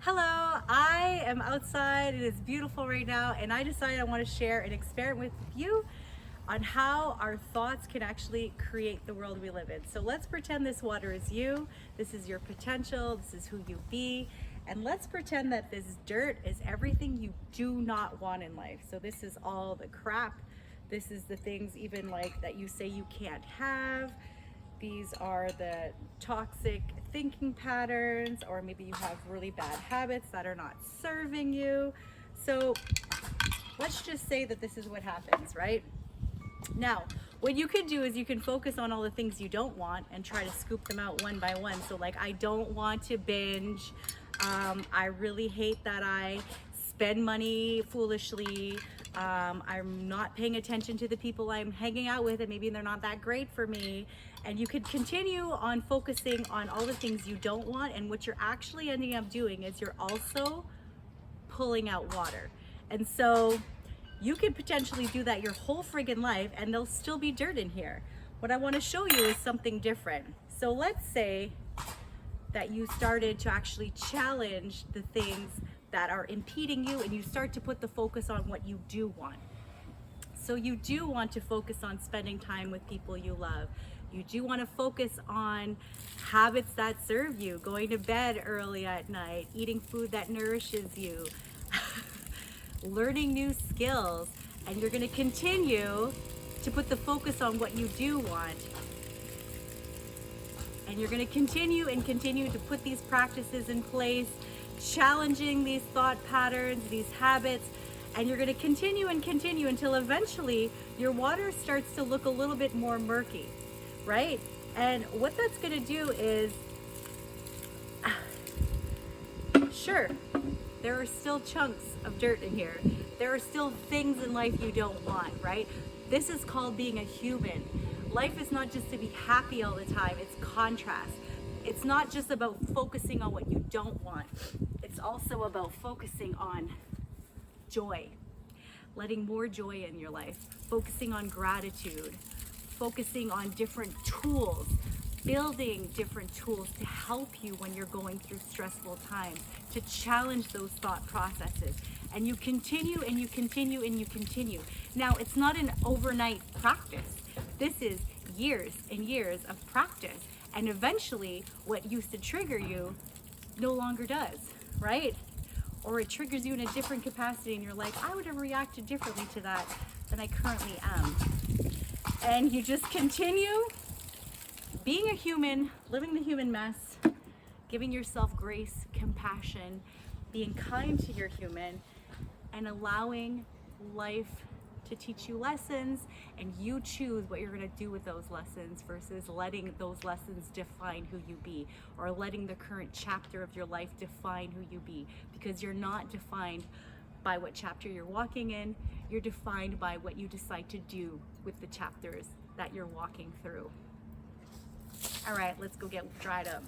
Hello, I am outside. It is beautiful right now, and I decided I want to share an experiment with you on how our thoughts can actually create the world we live in. So let's pretend this water is you, this is your potential, this is who you be, and let's pretend that this dirt is everything you do not want in life. So this is all the crap, this is the things even like that you say you can't have. These are the toxic thinking patterns, or maybe you have really bad habits that are not serving you. So let's just say that this is what happens, right? Now, what you can do is you can focus on all the things you don't want and try to scoop them out one by one. So like, I don't want to binge. I really hate that I spend money foolishly. I'm not paying attention to the people I'm hanging out with, and maybe they're not that great for me. And you could continue on focusing on all the things you don't want, and what you're actually ending up doing is you're also pulling out water. And so you could potentially do that your whole friggin' life and there'll still be dirt in here. What I want to show you is something different. So let's say that you started to actually challenge the things that are impeding you, and you start to put the focus on what you do want. So you do want to focus on spending time with people you love. You do want to focus on habits that serve you, going to bed early at night, eating food that nourishes you, learning new skills, and you're going to continue to put the focus on what you do want. And you're going to continue and continue to put these practices in place, challenging these thought patterns, these habits, and you're going to continue and continue until eventually your water starts to look a little bit more murky, right? And what that's going to do is, sure, there are still chunks of dirt in here. There are still things in life you don't want, right? This is called being a human. Life is not just to be happy all the time, it's contrast. It's not just about focusing on what you don't want. It's also about focusing on joy, letting more joy in your life, focusing on gratitude, focusing on different tools, building different tools to help you when you're going through stressful times, to challenge those thought processes. And you continue and you continue and you continue. Now, it's not an overnight practice. This is years and years of practice. And eventually, what used to trigger you no longer does, right? Or it triggers you in a different capacity, and you're like, I would have reacted differently to that than I currently am. And you just continue being a human, living the human mess, giving yourself grace, compassion, being kind to your human, and allowing life to teach you lessons, and you choose what you're going to do with those lessons versus letting those lessons define who you be, or letting the current chapter of your life define who you be, because you're not defined by what chapter you're walking in, you're defined by what you decide to do with the chapters that you're walking through. All right, let's go get dried up.